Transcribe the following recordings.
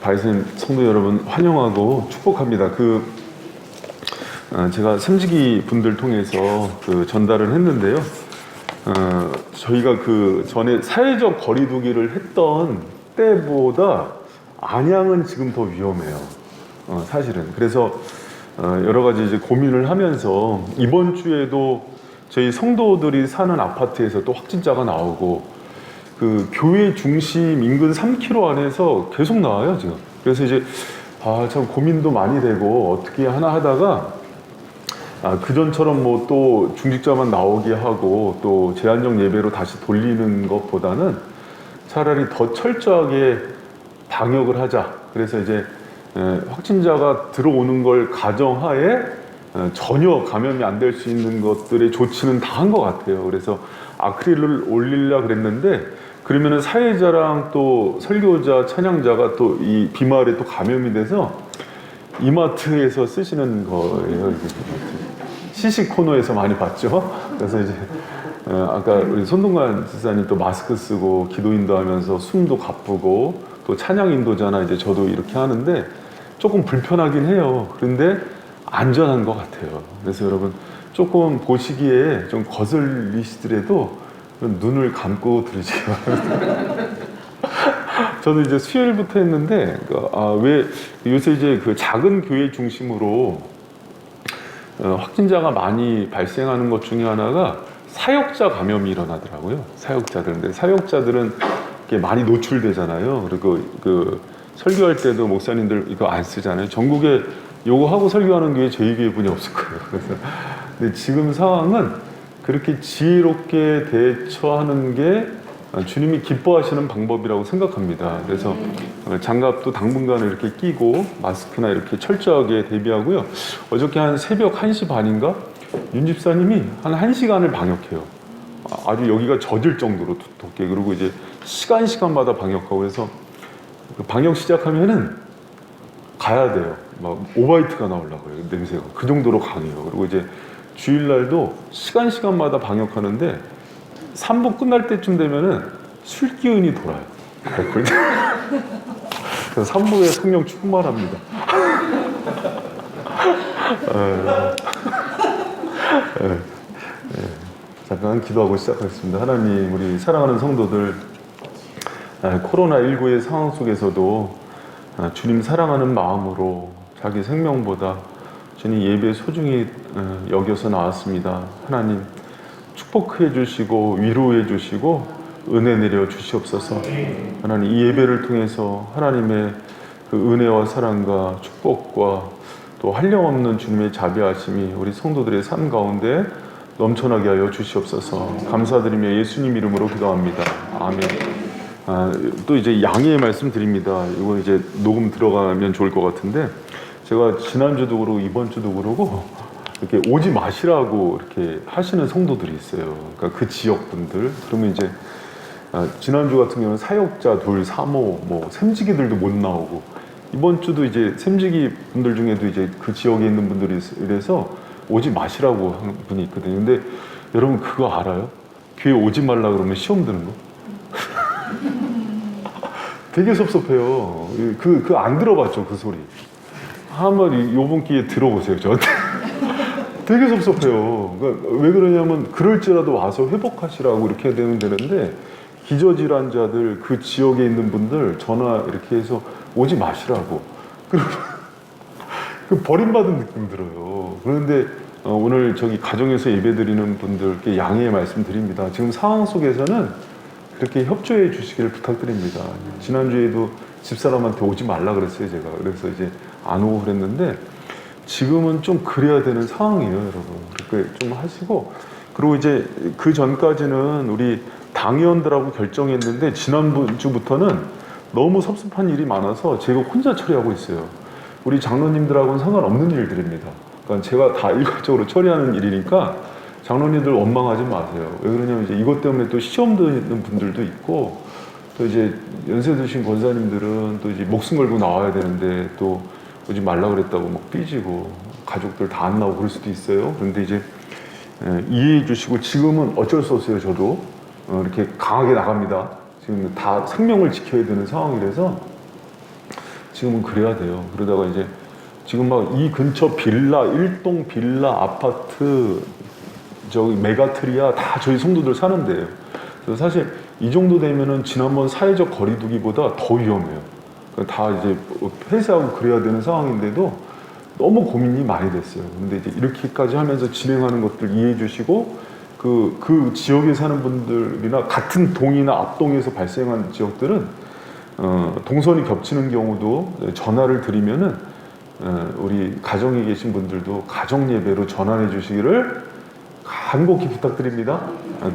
바이쌤 성도 여러분 환영하고 축복합니다. 제가 삼지기 분들 통해서 전달을 했는데요. 저희가 전에 사회적 거리두기를 했던 때보다 안양은 지금 더 위험해요. 사실은. 그래서 여러 가지 이제 고민을 하면서 이번 주에도 저희 성도들이 사는 아파트에서 또 확진자가 나오고 교회 중심 인근 3km 안에서 계속 나와요, 지금. 그래서 이제, 참 고민도 많이 되고, 어떻게 하나 하다가, 그전처럼 뭐 또 중직자만 나오게 하고, 또 제한적 예배로 다시 돌리는 것보다는 차라리 더 철저하게 방역을 하자. 그래서 이제, 확진자가 들어오는 걸 가정하에 전혀 감염이 안 될 수 있는 것들의 조치는 다 한 것 같아요. 그래서 아크릴을 올리려고 그랬는데, 그러면은 사회자랑 또 설교자, 찬양자가 또 이 비마을에 또 감염이 돼서 이마트에서 쓰시는 거예요. 시식 코너에서 많이 봤죠. 그래서 이제 아까 우리 손동관 지사님 또 마스크 쓰고 기도 인도하면서 숨도 가쁘고 또 찬양 인도잖아. 이제 저도 이렇게 하는데 조금 불편하긴 해요. 그런데 안전한 것 같아요. 그래서 여러분 조금 보시기에 좀 거슬리시더라도 눈을 감고 들으시기 바랍니다. 저도 이제 수요일부터 했는데, 왜 요새 이제 작은 교회 중심으로 확진자가 많이 발생하는 것 중에 하나가 사역자 감염이 일어나더라고요. 사역자들. 근데 사역자들은 이렇게 많이 노출되잖아요. 그리고 설교할 때도 목사님들 이거 안 쓰잖아요. 전국에 요거 하고 설교하는 교회 저희 교회뿐이 없을 거예요. 그래서 근데 지금 상황은 그렇게 지혜롭게 대처하는 게 주님이 기뻐하시는 방법이라고 생각합니다. 그래서 장갑도 당분간은 이렇게 끼고 마스크나 이렇게 철저하게 대비하고요. 어저께 한 새벽 1시 반인가? 윤 집사님이 한 1시간을 방역해요. 아주 여기가 젖을 정도로 두텁게. 그리고 이제 시간마다 방역하고 그래서 방역 시작하면은 가야 돼요. 막 오바이트가 나오려고 그래요. 냄새가. 그 정도로 강해요. 그리고 이제 주일날도 시간마다 방역하는데 3부 끝날 때쯤 되면은 술 기운이 돌아요. 그래서 3부에 성령 충만합니다. 잠깐 기도하고 시작하겠습니다. 하나님, 우리 사랑하는 성도들, 코로나19의 상황 속에서도 주님 사랑하는 마음으로 자기 생명보다 주님 예배 소중히 여겨서 나왔습니다. 하나님 축복해 주시고 위로해 주시고 은혜 내려 주시옵소서. 하나님 이 예배를 통해서 하나님의 은혜와 사랑과 축복과 또 한량없는 주님의 자비하심이 우리 성도들의 삶 가운데 넘쳐나게 하여 주시옵소서. 감사드리며 예수님 이름으로 기도합니다. 아멘. 또 이제 양해의 말씀 드립니다. 이거 이제 녹음 들어가면 좋을 것 같은데 제가 지난주도 그러고 이번 주도 그러고 이렇게 오지 마시라고 이렇게 하시는 성도들이 있어요. 그러니까 그 지역 분들. 그러면 이제 지난주 같은 경우는 사역자 둘, 사모, 뭐 샘지기들도 못 나오고 이번 주도 이제 샘지기 분들 중에도 이제 그 지역에 있는 분들이 이래서 오지 마시라고 한 분이 있거든요. 근데 여러분 그거 알아요? 교회 오지 말라 그러면 시험 드는 거? 되게 섭섭해요. 안 들어봤죠, 그 소리. 한번 요번 기회에 들어보세요, 저한테. 되게 섭섭해요. 그러니까 왜 그러냐면, 그럴지라도 와서 회복하시라고 이렇게 되면 되는데, 기저질환자들, 그 지역에 있는 분들 전화 이렇게 해서 오지 마시라고. 그 버림받은 느낌 들어요. 그런데 오늘 저기 가정에서 예배드리는 분들께 양해의 말씀 드립니다. 지금 상황 속에서는 그렇게 협조해 주시기를 부탁드립니다. 지난주에도 집사람한테 오지 말라 그랬어요, 제가. 그래서 이제 안 오고 그랬는데 지금은 좀 그래야 되는 상황이에요, 여러분. 그렇게 좀 하시고. 그리고 이제 그 전까지는 우리 당의원들하고 결정했는데 지난주부터는 너무 섭섭한 일이 많아서 제가 혼자 처리하고 있어요. 우리 장로님들하고는 상관없는 일들입니다. 그러니까 제가 다 일괄적으로 처리하는 일이니까 장로님들 원망하지 마세요. 왜 그러냐면 이제 이것 때문에 또 시험 드는 분들도 있고 또 이제 연세 드신 권사님들은 또 이제 목숨 걸고 나와야 되는데 또 오지 말라 그랬다고 막 삐지고 가족들 다 안 나오고 그럴 수도 있어요. 그런데 이제 이해해 주시고 지금은 어쩔 수 없어요. 저도 이렇게 강하게 나갑니다. 지금 다 생명을 지켜야 되는 상황이라서 지금은 그래야 돼요. 그러다가 이제 지금 막 이 근처 빌라, 일동 빌라, 아파트, 저기 메가트리아 다 저희 성도들 사는데요. 그래서 사실 이 정도 되면은 지난번 사회적 거리두기보다 더 위험해요. 다 이제 폐쇄하고 그래야 되는 상황인데도 너무 고민이 많이 됐어요. 근데 이제 이렇게까지 하면서 진행하는 것들 이해해 주시고 그 지역에 사는 분들이나 같은 동이나 앞동에서 발생한 지역들은 동선이 겹치는 경우도 전화를 드리면은 우리 가정에 계신 분들도 가정 예배로 전환해 주시기를 간곡히 부탁드립니다.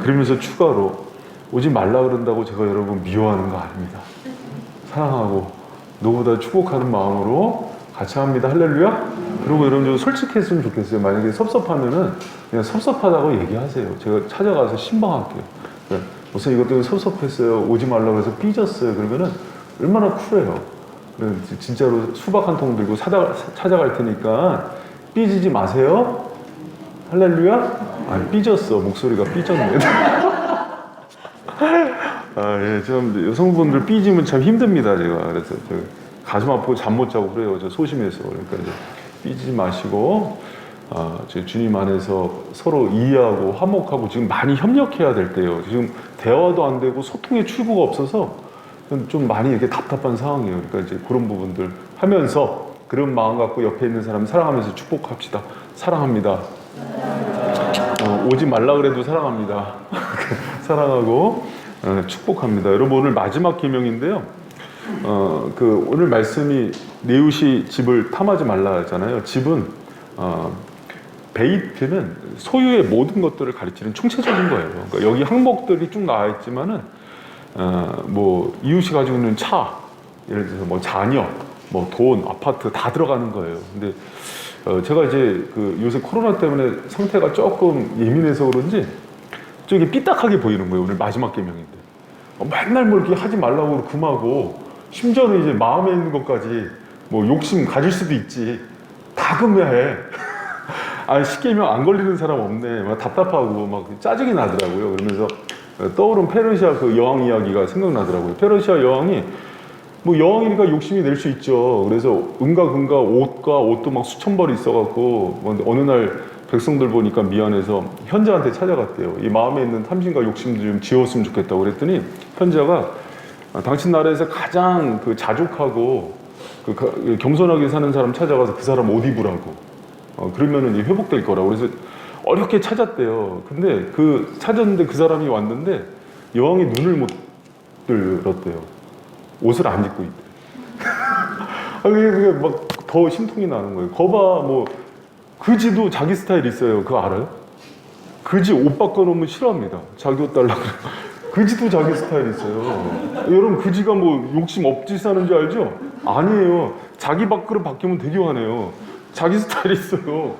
그러면서 추가로 오지 말라 그런다고 제가 여러분 미워하는 거 아닙니다. 사랑하고 너보다 축복하는 마음으로 같이 합니다. 할렐루야. 그리고 여러분 좀 솔직했으면 좋겠어요. 만약에 섭섭하면은 그냥 섭섭하다고 얘기하세요. 제가 찾아가서 신방할게요. 우선 이것 때문에 섭섭했어요. 오지 말라고 해서 삐졌어요. 그러면은 얼마나 쿨해요. 진짜로 수박 한 통 들고 찾아갈 테니까 삐지지 마세요. 할렐루야. 아, 삐졌어. 목소리가 삐졌네. 아, 예, 좀 여성분들 삐지면 참 힘듭니다. 제가 그래서 가슴 아프고 잠 못 자고 그래요. 저 소심해서. 그러니까 이제 삐지지 마시고 제 주님 안에서 서로 이해하고 화목하고 지금 많이 협력해야 될 때예요. 지금 대화도 안 되고 소통의 출구가 없어서 좀 많이 이렇게 답답한 상황이에요. 그러니까 이제 그런 부분들 하면서 그런 마음 갖고 옆에 있는 사람 사랑하면서 축복합시다. 사랑합니다. 오지 말라 그래도 사랑합니다. 사랑하고 축복합니다. 여러분 오늘 마지막 계명인데요. 오늘 말씀이 네웃이 집을 탐하지 말라 했잖아요. 집은 베이트는 소유의 모든 것들을 가르치는 총체적인 거예요. 그러니까 여기 항목들이 쭉 나와 있지만은 뭐 이웃이 가지고 있는 차, 예를 들어서 뭐 자녀, 뭐 돈, 아파트 다 들어가는 거예요. 근데 제가 이제 요새 코로나 때문에 상태가 조금 예민해서 그런지 저기 삐딱하게 보이는 거예요. 오늘 마지막 계명인데 맨날 뭐 이렇게 하지 말라고 금하고 심지어는 이제 마음에 있는 것까지 뭐 욕심 가질 수도 있지 다 금해해. 아, 10계명 안 걸리는 사람 없네. 막 답답하고 막 짜증이 나더라고요. 그러면서 떠오른 페르시아 그 여왕 이야기가 생각나더라고요. 페르시아 여왕이 뭐 여왕이니까 욕심이 낼 수 있죠. 그래서 은과 금과 옷도 막 수천 벌이 있어갖고 어느 날 백성들 보니까 미안해서 현자한테 찾아갔대요. 이 마음에 있는 탐심과 욕심도 좀 지웠으면 좋겠다고 그랬더니 현자가 당신 나라에서 가장 자족하고 겸손하게 사는 사람 찾아가서 그 사람 옷 입으라고 그러면은 회복될 거라고. 그래서 어렵게 찾았대요. 근데 찾았는데 그 사람이 왔는데 여왕이 눈을 못 들었대요. 옷을 안 입고 있대. 그게 막 더 심통이 나는 거예요. 거봐, 뭐 그지도 자기 스타일 있어요. 그거 알아요? 그지 옷 바꿔놓으면 싫어합니다. 자기 옷 달라고. 그지도 자기 스타일 있어요. 여러분 그지가 뭐 욕심 없지 사는 줄 알죠? 아니에요. 자기 밖으로 바뀌면 되게 화내요. 자기 스타일이 있어요.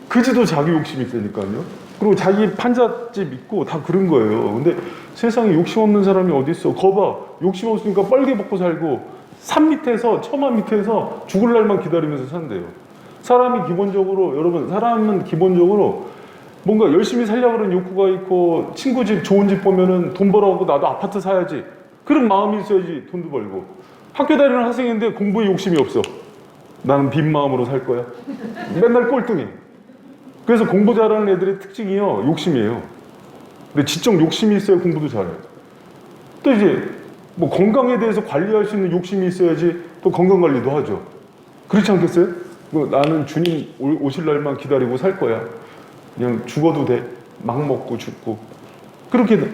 그지도 자기 욕심이 있으니까요. 그리고 자기 판잣집 있고 다 그런 거예요. 근데 세상에 욕심 없는 사람이 어디 있어? 거봐, 욕심 없으니까 빨개 벗고 살고 산 밑에서 처마 밑에서 죽을 날만 기다리면서 산대요. 사람은 기본적으로 뭔가 열심히 살려고 하는 욕구가 있고 친구 집 좋은 집 보면은 돈 벌어갖고 나도 아파트 사야지 그런 마음이 있어야지 돈도 벌고. 학교 다니는 학생인데 공부에 욕심이 없어. 나는 빈 마음으로 살 거야. 맨날 꼴등해. 그래서 공부 잘하는 애들의 특징이요, 욕심이에요. 근데 지적 욕심이 있어야 공부도 잘해요. 또 이제 뭐 건강에 대해서 관리할 수 있는 욕심이 있어야지 또 건강 관리도 하죠. 그렇지 않겠어요? 나는 주님 오실 날만 기다리고 살 거야. 그냥 죽어도 돼. 막 먹고 죽고. 그렇게 돼.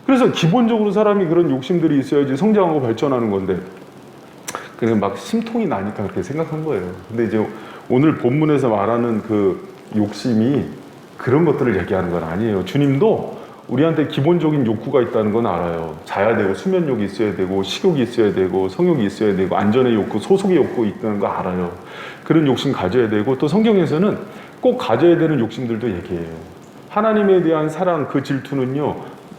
그래서 기본적으로 사람이 그런 욕심들이 있어야지 성장하고 발전하는 건데 그냥 막 심통이 나니까 그렇게 생각한 거예요. 근데 이제 오늘 본문에서 말하는 그 욕심이 그런 것들을 얘기하는 건 아니에요. 주님도 우리한테 기본적인 욕구가 있다는 건 알아요. 자야 되고 수면욕이 있어야 되고 식욕이 있어야 되고 성욕이 있어야 되고 안전의 욕구, 소속의 욕구 있다는 거 알아요. 그런 욕심 가져야 되고 또 성경에서는 꼭 가져야 되는 욕심들도 얘기해요. 하나님에 대한 사랑, 그 질투는요,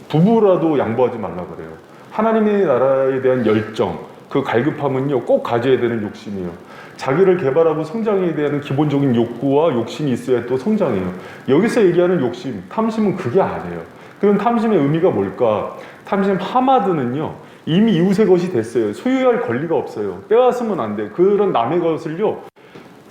부부라도 양보하지 말라 그래요. 하나님의 나라에 대한 열정, 그 갈급함은요, 꼭 가져야 되는 욕심이에요. 자기를 개발하고 성장에 대한 기본적인 욕구와 욕심이 있어야 또 성장해요. 여기서 얘기하는 욕심, 탐심은 그게 아니에요. 그럼 탐심의 의미가 뭘까? 탐심 하마드는요, 이미 이웃의 것이 됐어요. 소유할 권리가 없어요. 빼앗으면 안 돼. 그런 남의 것을요,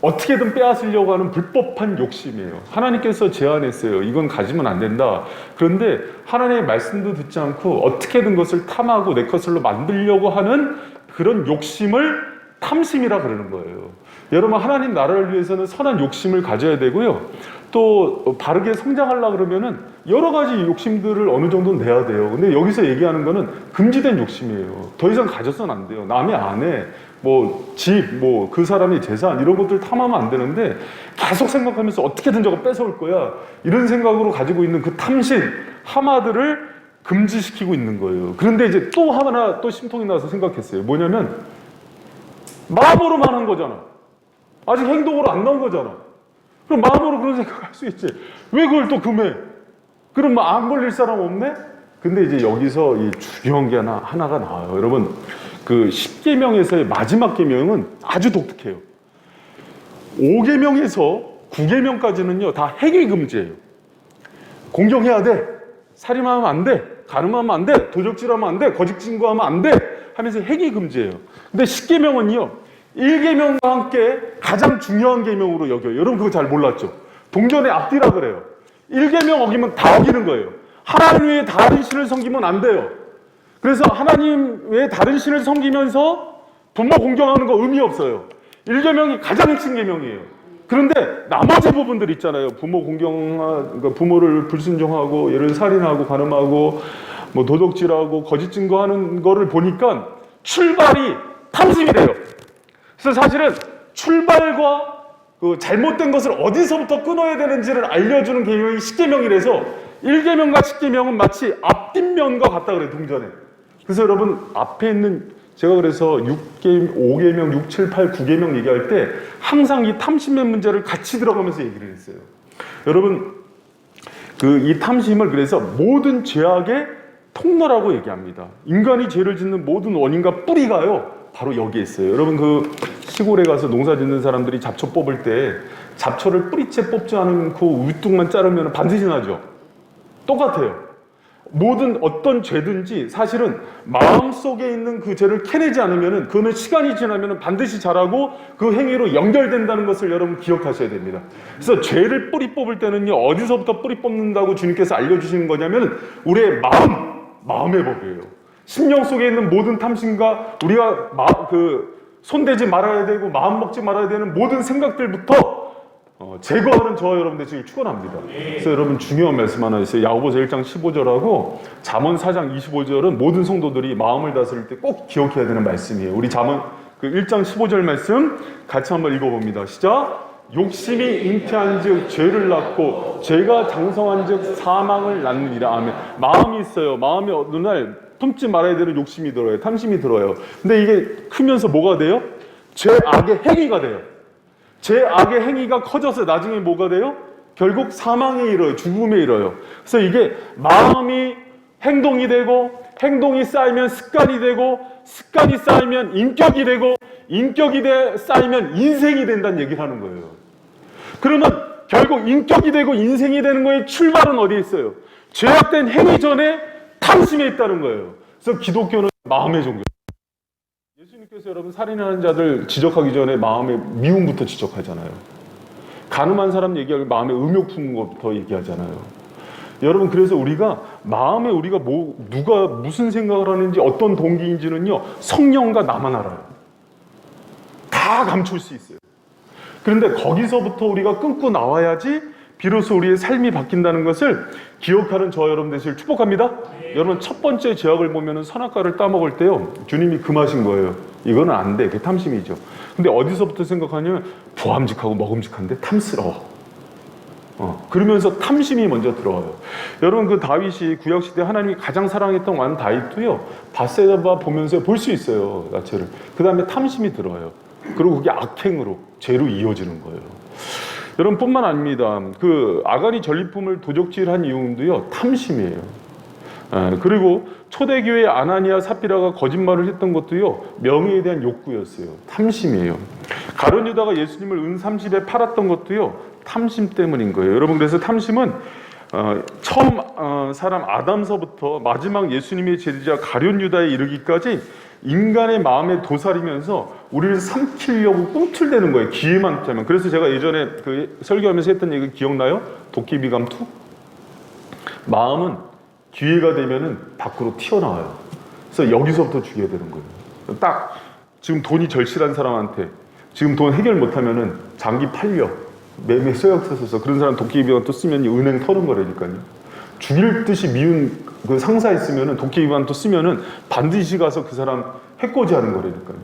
어떻게든 빼앗으려고 하는 불법한 욕심이에요. 하나님께서 제안했어요. 이건 가지면 안 된다. 그런데 하나님의 말씀도 듣지 않고 어떻게든 것을 탐하고 내 것으로 만들려고 하는 그런 욕심을 탐심이라 그러는 거예요. 여러분, 하나님 나라를 위해서는 선한 욕심을 가져야 되고요. 또 바르게 성장하려고 그러면은 여러 가지 욕심들을 어느 정도는 내야 돼요. 근데 여기서 얘기하는 거는 금지된 욕심이에요. 더 이상 가져서는 안 돼요. 남의 아내, 뭐 집, 뭐 그 사람의 재산 이런 것들 탐하면 안 되는데 계속 생각하면서 어떻게든 저거 뺏어올 거야 이런 생각으로 가지고 있는 그 탐심, 하마들을 금지시키고 있는 거예요. 그런데 이제 또 하나 또 심통이 나서 생각했어요. 뭐냐면 마음으로만 한 거잖아. 아직 행동으로 안 나온 거잖아. 그럼 마음으로 그런 생각할 수 있지. 왜 그걸 또 금해? 그럼 뭐 안 걸릴 사람 없네? 근데 이제 여기서 이 중요한 게 하나가 나와요. 여러분, 그 10계명에서의 마지막 계명은 아주 독특해요. 5계명에서 9계명까지는요, 다 행위 금지예요. 공경해야 돼. 살인하면 안 돼. 간음하면 안 돼. 도적질하면 안 돼. 거짓 증거하면 안 돼. 하면서 행위 금지예요. 근데 10계명은요, 1계명과 함께 가장 중요한 계명으로 여겨요. 여러분 그거 잘 몰랐죠? 동전의 앞뒤라 그래요. 1계명 어기면 다 어기는 거예요. 하나님 외에 다른 신을 섬기면 안 돼요. 그래서 하나님 외에 다른 신을 섬기면서 부모 공경하는 거 의미 없어요. 1계명이 가장 핵심 계명이에요. 그런데 나머지 부분들 있잖아요. 부모 그러니까 부모를 불순종하고 예를 살인하고 간음하고 뭐 도둑질하고 거짓 증거하는 거를 보니까 출발이 탐심이 돼요. 그래서 사실은 출발과 그 잘못된 것을 어디서부터 끊어야 되는지를 알려주는 계명이 10계명이라서 1계명과 10계명은 마치 앞뒷면과 같다 그래요, 동전에. 그래서 여러분 앞에 있는 제가 그래서 5계명, 6, 7, 8, 9계명 얘기할 때 항상 이 탐심의 문제를 같이 들어가면서 얘기를 했어요. 여러분 이 탐심을 그래서 모든 죄악의 통로라고 얘기합니다. 인간이 죄를 짓는 모든 원인과 뿌리가요 바로 여기에 있어요. 여러분 그 시골에 가서 농사 짓는 사람들이 잡초 뽑을 때 잡초를 뿌리째 뽑지 않고 윗둥만 자르면 반드시 나죠. 똑같아요. 모든 어떤 죄든지 사실은 마음속에 있는 그 죄를 캐내지 않으면 그거는 시간이 지나면 반드시 자라고 그 행위로 연결된다는 것을 여러분 기억하셔야 됩니다. 그래서 죄를 뿌리 뽑을 때는요 어디서부터 뿌리 뽑는다고 주님께서 알려주시는 거냐면 우리의 마음의 법이에요. 심령 속에 있는 모든 탐심과 우리가 손대지 말아야 되고 마음 먹지 말아야 되는 모든 생각들부터 제거하는 저와 여러분 되시길 축원합니다. 그래서 여러분 중요한 말씀 하나 있어요. 야고보서 1장 15절하고 잠언 4장 25절은 모든 성도들이 마음을 다스릴 때 꼭 기억해야 되는 말씀이에요. 우리 잠언 그 1장 15절 말씀 같이 한번 읽어봅니다. 시작. 욕심이 잉태한즉 죄를 낳고 죄가 장성한즉 사망을 낳느니라. 아멘. 마음이 있어요. 마음이 어느 날 품지 말아야 되는 욕심이 들어요. 탐심이 들어요. 근데 이게 크면서 뭐가 돼요? 죄악의 행위가 돼요. 죄악의 행위가 커져서 나중에 뭐가 돼요? 결국 사망에 이르러요. 죽음에 이르러요. 그래서 이게 마음이 행동이 되고 행동이 쌓이면 습관이 되고 습관이 쌓이면 인격이 되고 인격이 쌓이면 인생이 된다는 얘기를 하는 거예요. 그러면 결국 인격이 되고 인생이 되는 거의 출발은 어디에 있어요? 죄악된 행위 전에 탐심에 있다는 거예요. 그래서 기독교는 마음의 종교. 예수님께서 여러분 살인하는 자들 지적하기 전에 마음의 미움부터 지적하잖아요. 간음한 사람 얘기하고 마음의 음욕 품는 것부터 얘기하잖아요. 여러분 그래서 우리가 마음에 우리가 누가 무슨 생각을 하는지 어떤 동기인지는요 성령과 나만 알아요. 다 감출 수 있어요. 그런데 거기서부터 우리가 끊고 나와야지 비로소 우리의 삶이 바뀐다는 것을 기억하는 저와 여러분 되시길 축복합니다. 여러분 첫 번째 죄악을 보면은 선악과를 따먹을 때요 주님이 금하신 거예요. 이거는 안 돼. 그게 탐심이죠. 근데 어디서부터 생각하냐면 부함직하고 먹음직한데 탐스러워. 그러면서 탐심이 먼저 들어와요. 여러분 그 다윗이 구약시대 하나님이 가장 사랑했던 왕 다윗도요 바세바 보면서 볼 수 있어요. 야채를. 그 다음에 탐심이 들어와요. 그리고 그게 악행으로 죄로 이어지는 거예요. 여러분 뿐만 아닙니다. 그 아간이 전리품을 도적질한 이유도요 탐심이에요. 그리고 초대교회 아나니아 사피라가 거짓말을 했던 것도요 명예에 대한 욕구였어요. 탐심이에요. 가룟 유다가 예수님을 은 30에 팔았던 것도요 탐심 때문인 거예요. 여러분 그래서 탐심은 처음 사람 아담서부터 마지막 예수님의 제자 가룟 유다에 이르기까지 인간의 마음에 도사리면서 우리를 삼키려고 꿈틀대는 거예요. 기회만 되면. 그래서 제가 예전에 그 설교하면서 했던 얘기 기억나요? 도깨비 감투? 마음은 기회가 되면은 밖으로 튀어나와요. 그래서 여기서부터 죽여야 되는 거예요. 딱 지금 돈이 절실한 사람한테 지금 돈 해결 못하면은 장기 팔려. 매매 쇠약 써서 그런 사람 도깨비 감투 쓰면 은행 터는 거라니까요. 죽일 듯이 미운 그 상사 있으면은 도깨비 감투 쓰면은 반드시 가서 그 사람 해코지 하는 거라니까요.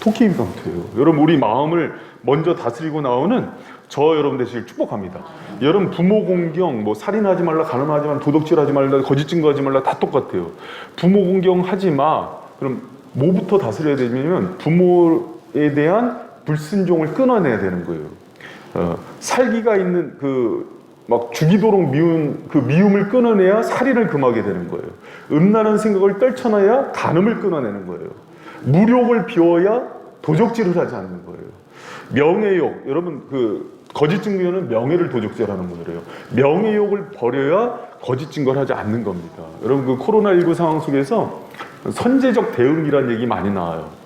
도깨비 감투예요. 여러분 우리 마음을 먼저 다스리고 나오는 저 여러분 되시길 축복합니다. 여러분 부모 공경, 뭐 살인하지 말라, 간음하지 말라, 도둑질하지 말라, 거짓 증거하지 말라 다 똑같아요. 부모 공경하지 마. 그럼 뭐부터 다스려야 되냐면 부모에 대한 불순종을 끊어내야 되는 거예요. 살기가 있는 막 죽이도록 미운 그 미움을 끊어내야 살인을 금하게 되는 거예요. 음란한 생각을 떨쳐놔야 간음을 끊어내는 거예요. 무욕을 비워야 도적질을 하지 않는 거예요. 명예욕, 여러분 거짓 증거는 명예를 도적질하는 거예요. 명예욕을 버려야 거짓 증거를 하지 않는 겁니다. 여러분 코로나19 상황 속에서 선제적 대응이라는 얘기 많이 나와요.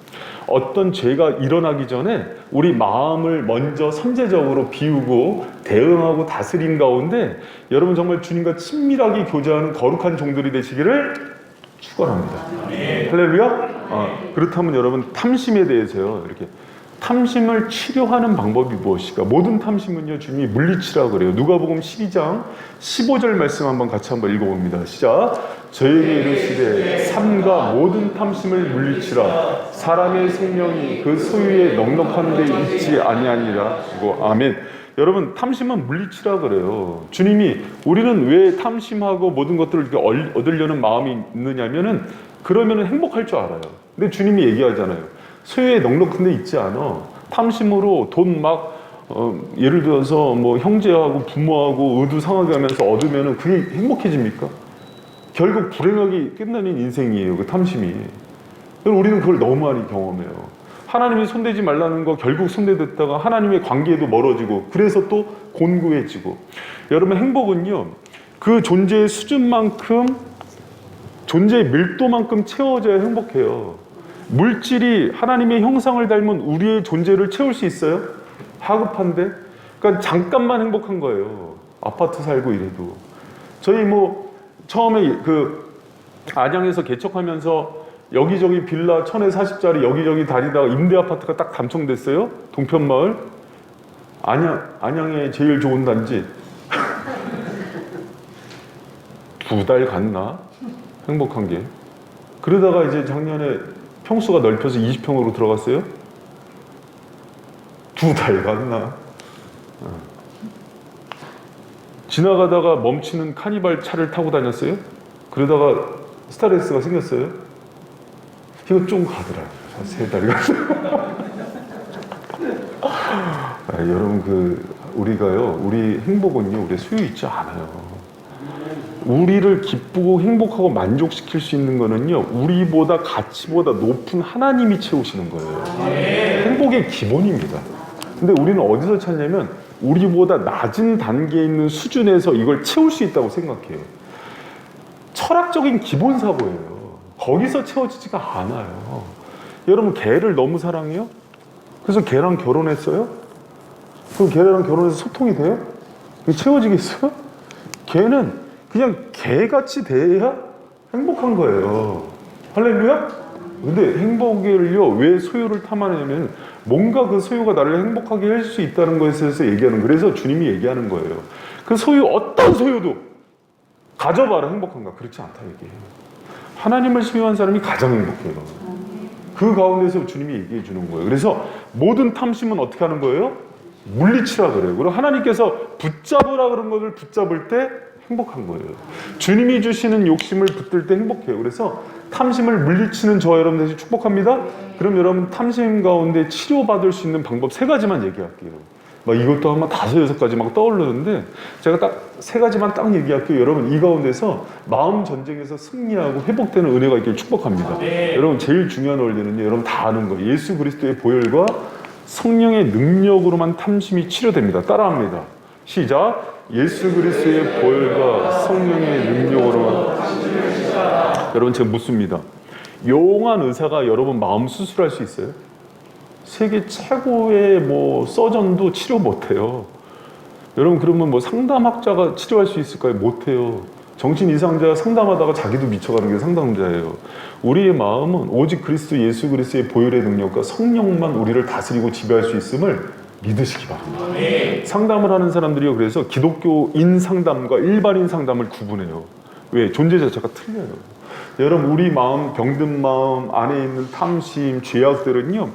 어떤 죄가 일어나기 전에 우리 마음을 먼저 선제적으로 비우고 대응하고 다스린 가운데 여러분 정말 주님과 친밀하게 교제하는 거룩한 종들이 되시기를 축원합니다. 할렐루야. 그렇다면 여러분 탐심에 대해서요, 이렇게 탐심을 치료하는 방법이 무엇일까? 모든 탐심은요 주님이 물리치라 그래요. 누가복음 12장 15절 말씀 같이 한번 읽어봅니다. 시작. 저에게 이르시되 삼가 모든 탐심을 물리치라. 사람의 생명이 그 소유에 넉넉한 데 있지 아니하니라. 아멘. 여러분 탐심은 물리치라 그래요. 주님이 우리는 왜 탐심하고 모든 것들을 이렇게 얻으려는 마음이 있느냐면은 그러면은 행복할 줄 알아요. 근데 주님이 얘기하잖아요. 소유에 넉넉한 데 있지 않아. 탐심으로 돈 예를 들어서 뭐 형제하고 부모하고 의도 상하게 하면서 얻으면은 그게 행복해집니까? 결국 불행하게 끝나는 인생이에요. 그 탐심이. 우리는 그걸 너무 많이 경험해요. 하나님이 손대지 말라는 거 결국 손대댔다가 하나님의 관계에도 멀어지고 그래서 또 곤고해지고. 여러분 행복은요 그 존재의 수준만큼 존재의 밀도만큼 채워져야 행복해요. 물질이 하나님의 형상을 닮은 우리의 존재를 채울 수 있어요? 하급한데? 그러니까 잠깐만 행복한 거예요. 아파트 살고 이래도. 저희 처음에 안양에서 개척하면서 여기저기 빌라 1040짜리 여기저기 다니다가 임대 아파트가 딱 당첨됐어요. 동편마을. 안양에 제일 좋은 단지. 2달 갔나? 행복한 게. 그러다가 이제 작년에 평수가 넓혀서 20평으로 들어갔어요. 2달 갔나? 지나가다가 멈추는 카니발 차를 타고 다녔어요. 그러다가 스트레스가 생겼어요. 이거 좀 가더라고요. 3달 갔어요. 여러분 우리가요, 우리 행복은요, 우리 소유 있지 않아요. 우리를 기쁘고 행복하고 만족시킬 수 있는 거는요, 우리보다 가치보다 높은 하나님이 채우시는 거예요. 행복의 기본입니다. 근데 우리는 어디서 찾냐면 우리보다 낮은 단계에 있는 수준에서 이걸 채울 수 있다고 생각해요. 철학적인 기본 사고예요. 거기서 채워지지가 않아요. 여러분 개를 너무 사랑해요? 그래서 개랑 결혼했어요? 그럼 개랑 결혼해서 소통이 돼요? 채워지겠어요? 개는 그냥 개같이 대해야 행복한 거예요. 할렐루야? 근데 행복을요, 왜 소유를 탐하냐면 뭔가 그 소유가 나를 행복하게 할 수 있다는 것에 대해서 얘기하는 거예요. 그래서 주님이 얘기하는 거예요. 그 소유, 어떤 소유도 가져봐라 행복한가? 그렇지 않다 얘기해요. 하나님을 소유한 사람이 가장 행복해요. 그 가운데서 주님이 얘기해 주는 거예요. 그래서 모든 탐심은 어떻게 하는 거예요? 물리치라 그래요. 그리고 하나님께서 붙잡으라 그런 것을 붙잡을 때 행복한 거예요. 주님이 주시는 욕심을 붙들 때 행복해요. 그래서 탐심을 물리치는 저 여러분들이 축복합니다. 그럼 여러분 탐심 가운데 치료받을 수 있는 방법 3가지만 얘기할게요. 이것도 아마 5, 6가지 막 떠오르는데 제가 딱 3가지만 딱 얘기할게요. 여러분 이 가운데서 마음 전쟁에서 승리하고 회복되는 은혜가 있길 축복합니다. 여러분 제일 중요한 원리는요, 여러분 다 아는 거예요. 예수 그리스도의 보혈과 성령의 능력으로만 탐심이 치료됩니다. 따라합니다. 시작. 예수 그리스도의 보혈과 성령의 능력으로. 여러분 제가 묻습니다. 용한 의사가 여러분 마음 수술할 수 있어요? 세계 최고의 서전도 치료 못해요. 여러분 그러면 상담학자가 치료할 수 있을까요? 못해요. 정신 이상자가 상담하다가 자기도 미쳐가는 게 상담자예요. 우리의 마음은 오직 그리스도 예수 그리스도의 보혈의 능력과 성령만 우리를 다스리고 지배할 수 있음을 믿으시기 바랍니다. 상담을 하는 사람들이요, 그래서 기독교인 상담과 일반인 상담을 구분해요. 왜? 존재 자체가 틀려요. 여러분 우리 마음, 병든 마음 안에 있는 탐심, 죄악들은요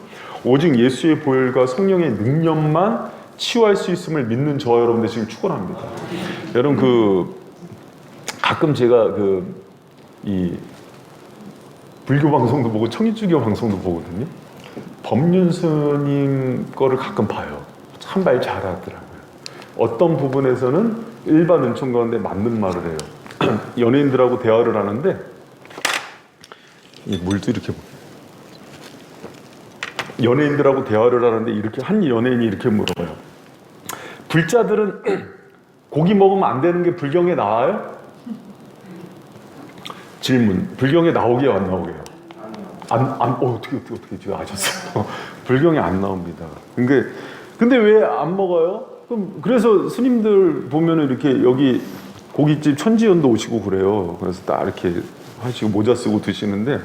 오직 예수의 보혈과 성령의 능력만 치유할 수 있음을 믿는 저와 여러분들 지금 축원합니다. 여러분 가끔 제가 이 불교 방송도 보고 청일주교 방송도 보거든요. 법륜스님 거를 가끔 봐요. 참 말 잘하더라고요. 어떤 부분에서는 일반 은총 가운데 맞는 말을 해요. 연예인들하고 대화를 하는데 이 물도 이렇게 연예인들하고 대화를 하는데 이렇게 한 연예인이 이렇게 물어봐요. 불자들은 고기 먹으면 안 되는 게 불경에 나와요? 질문. 불경에 나오게요, 안 나오게요? 어떻게 지금 아셨어요? 불경에 안 나옵니다. 근데 왜 안 먹어요? 그래서 스님들 보면은 이렇게 여기 고깃집 천지연도 오시고 그래요. 그래서 딱 이렇게 하시고 모자 쓰고 드시는데,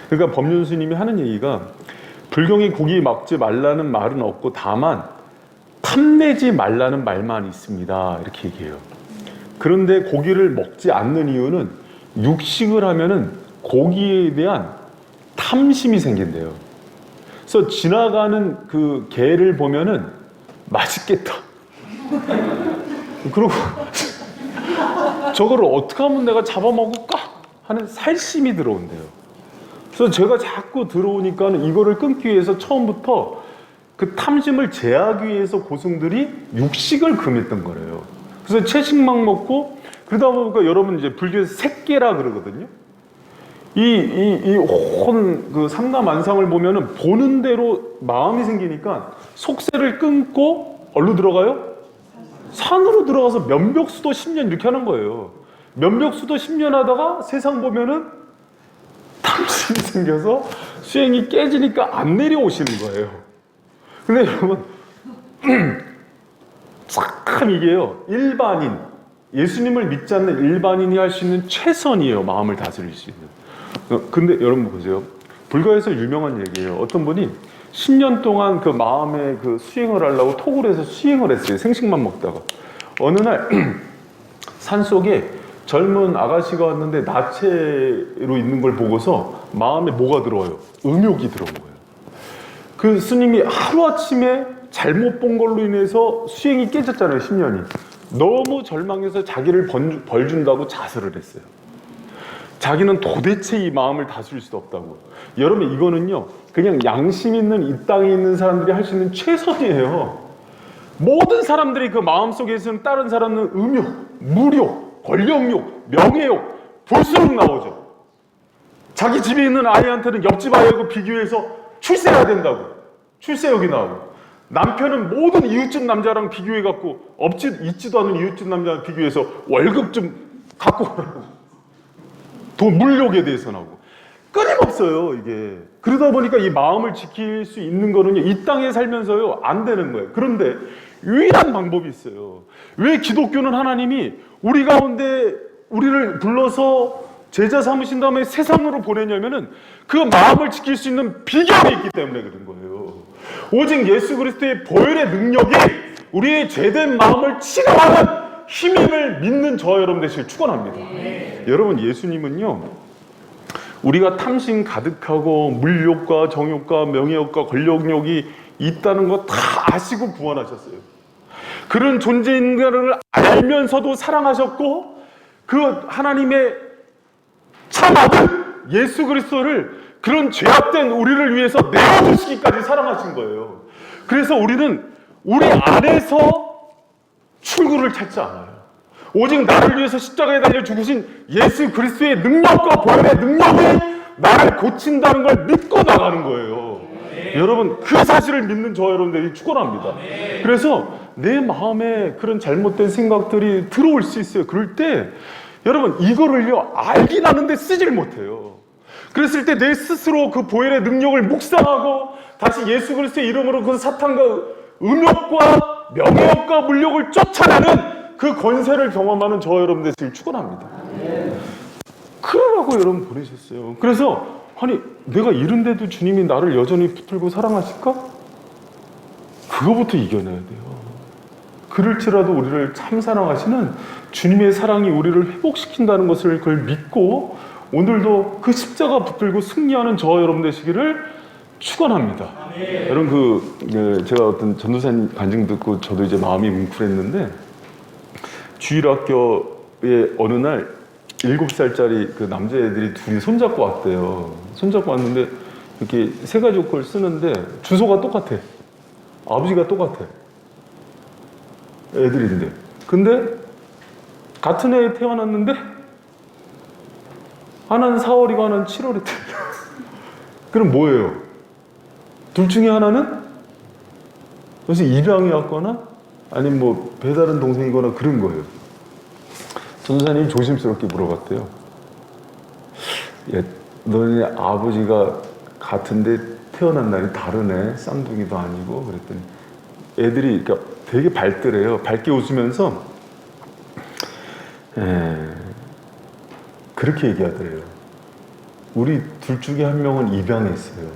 그러니까 법륜 스님이 하는 얘기가 불경에 고기 먹지 말라는 말은 없고 다만 탐내지 말라는 말만 있습니다. 이렇게 얘기해요. 그런데 고기를 먹지 않는 이유는 육식을 하면은 고기에 대한 탐심이 생긴대요. 그래서 지나가는 그 개를 보면은 맛있겠다. 그리고 저거를 어떻게 하면 내가 잡아먹을까 하는 살심이 들어온대요. 그래서 제가 자꾸 들어오니까는 이거를 끊기 위해서 처음부터 그 탐심을 제하기 위해서 고승들이 육식을 금했던 거래요. 그래서 채식만 먹고 그러다 보니까 여러분 이제 불교에서 색계라 그러거든요. 그 삼가만상을 보면은 보는 대로 마음이 생기니까 속세를 끊고 어디로 들어가요? 산으로 들어가서 면벽수도 10년 이렇게 하는 거예요. 면벽수도 10년 하다가 세상 보면은 탐심이 생겨서 수행이 깨지니까 안 내려오시는 거예요. 근데 여러분 참 이게요, 일반인, 예수님을 믿지 않는 일반인이 할 수 있는 최선이에요. 마음을 다스릴 수 있는. 근데 여러분 보세요. 불가에서 유명한 얘기예요. 어떤 분이 10년 동안 그 마음의 그 수행을 하려고 톡을 해서 수행을 했어요. 생식만 먹다가. 어느 날 산속에 젊은 아가씨가 왔는데 나체로 있는 걸 보고서 마음에 뭐가 들어와요? 음욕이 들어온 거예요. 그 스님이 하루아침에 잘못 본 걸로 인해서 수행이 깨졌잖아요. 10년이. 너무 절망해서 자기를 벌 준다고 자살을 했어요. 자기는 도대체 이 마음을 다스릴 수 없다고. 여러분 이거는요, 그냥 양심 있는 이 땅에 있는 사람들이 할 수 있는 최선이에요. 모든 사람들이 그 마음속에서는 다른 사람은 음욕, 무욕, 권력욕, 명예욕 볼수록 나오죠. 자기 집에 있는 아이한테는 옆집 아이하고 비교해서 출세해야 된다고 출세욕이 나오고, 남편은 모든 이웃집 남자랑 비교해갖고 있지도 않은 이웃집 남자랑 비교해서 월급 좀 갖고 오라고, 돈 물욕에 대해서 나오고, 끊임없어요 이게. 그러다 보니까 이 마음을 지킬 수 있는 거는요, 이 땅에 살면서요 안 되는 거예요. 그런데 유일한 방법이 있어요. 왜 기독교는 하나님이 우리 가운데 우리를 불러서 제자 삼으신 다음에 세상으로 보내냐면은 그 마음을 지킬 수 있는 비결이 있기 때문에 그런 거예요. 오직 예수 그리스도의 보혈의 능력이 우리의 죄된 마음을 치료하는 힘임을 믿는 저와 여러분 되시길 축원합니다. 여러분 예수님은요, 우리가 탐심 가득하고 물욕과 정욕과 명예욕과 권력욕이 있다는 거 다 아시고 구원하셨어요. 그런 존재인 것을 알면서도 사랑하셨고, 그 하나님의 참 아들 예수 그리스도를 그런 죄악된 우리를 위해서 내어주시기까지 사랑하신 거예요. 그래서 우리는 우리 안에서 출구를 찾지 않아요. 오직 나를 위해서 십자가에 달려 죽으신 예수 그리스도의 능력과 보혈의 능력이 나를 고친다는 걸 믿고 나가는 거예요. 여러분, 그 사실을 믿는 저 여러분들이 축원합니다. 그래서 내 마음에 그런 잘못된 생각들이 들어올 수 있어요. 그럴 때 여러분, 이거를요 알긴 아는데 쓰질 못해요. 그랬을 때 내 스스로 그 보혈의 능력을 묵상하고 다시 예수 그리스도의 이름으로 그 사탄과 음욕과 명예욕과 물욕을 쫓아내는 그 권세를 경험하는 저 여러분들 지금 축원합니다. 그러라고 여러분 보내셨어요. 그래서 아니 내가 이런데도 주님이 나를 여전히 붙들고 사랑하실까? 그거부터 이겨내야 돼요. 그럴지라도 우리를 참 사랑하시는 주님의 사랑이 우리를 회복시킨다는 것을 그걸 믿고 오늘도 그 십자가 붙들고 승리하는 저와 여러분 되시기를 축원합니다. 여러분 제가 어떤 전도사님 간증 듣고 저도 이제 마음이 뭉클했는데 주일학교에 어느 날 7살짜리 그 남자애들이 둘이 손잡고 왔대요. 손잡고 왔는데 이렇게 세 가지 옷을 쓰는데 주소가 똑같아. 아버지가 똑같아. 애들인데. 근데 같은 해에 태어났는데 하나는 4월이고 하나는 7월에 태어났어. 그럼 뭐예요? 둘 중에 하나는 그래서 입양이었거나 아니면 뭐 배다른 동생이거나 그런 거예요. 전도사님이 조심스럽게 물어봤대요. 야, 너네 아버지가 같은데 태어난 날이 다르네. 쌍둥이도 아니고. 그랬더니 애들이 그러니까 되게 밝더래요. 밝게 웃으면서 그렇게 얘기하더래요. 우리 둘 중에 한 명은 입양했어요.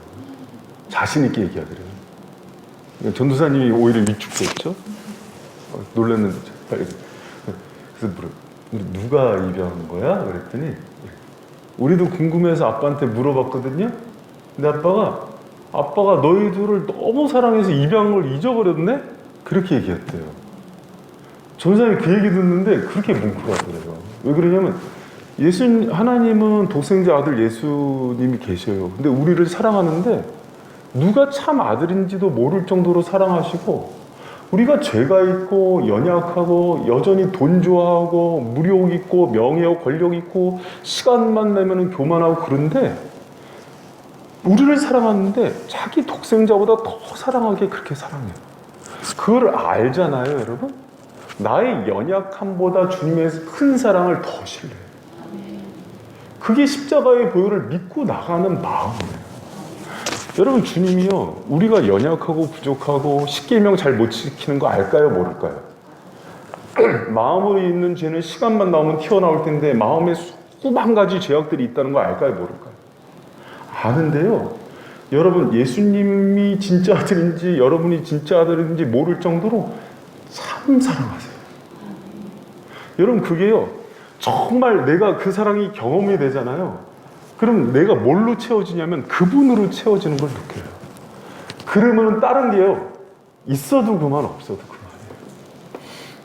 자신 있게 얘기하더래요. 그러니까 전도사님이 오히려 위축됐죠. 놀랐는데 그래서 누가 입양한 거야? 그랬더니 우리도 궁금해서 아빠한테 물어봤거든요. 근데 아빠가 너희 둘을 너무 사랑해서 입양을 잊어버렸네? 그렇게 얘기했대요. 전도사님이 그 얘기 듣는데 그렇게 뭉클하더래요. 왜 그러냐면 하나님은 독생자 아들 예수님이 계셔요. 근데 우리를 사랑하는데 누가 참 아들인지도 모를 정도로 사랑하시고 우리가 죄가 있고 연약하고 여전히 돈 좋아하고 무력 있고 명예와 권력 있고 시간만 내면 교만하고 그런데 우리를 사랑하는데 자기 독생자보다 더 사랑하게 그렇게 사랑해요. 그걸 알잖아요, 여러분. 나의 연약함보다 주님의 큰 사랑을 더 신뢰해요. 그게 십자가의 보혈을 믿고 나가는 마음이에요. 여러분, 주님이요 우리가 연약하고 부족하고 십계명 잘 못 지키는 거 알까요, 모를까요? 마음으로 있는 죄는 시간만 나오면 튀어나올 텐데 마음에 수만 가지 죄악들이 있다는 거 알까요, 모를까요? 아는데요, 여러분 예수님이 진짜 아들인지 여러분이 진짜 아들인지 모를 정도로 참 사랑하세요. 여러분 그게요 정말 내가 그 사랑이 경험이 되잖아요. 그럼 내가 뭘로 채워지냐면 그분으로 채워지는 걸 느껴요. 그러면 다른 게요 있어도 그만 없어도 그만이에요.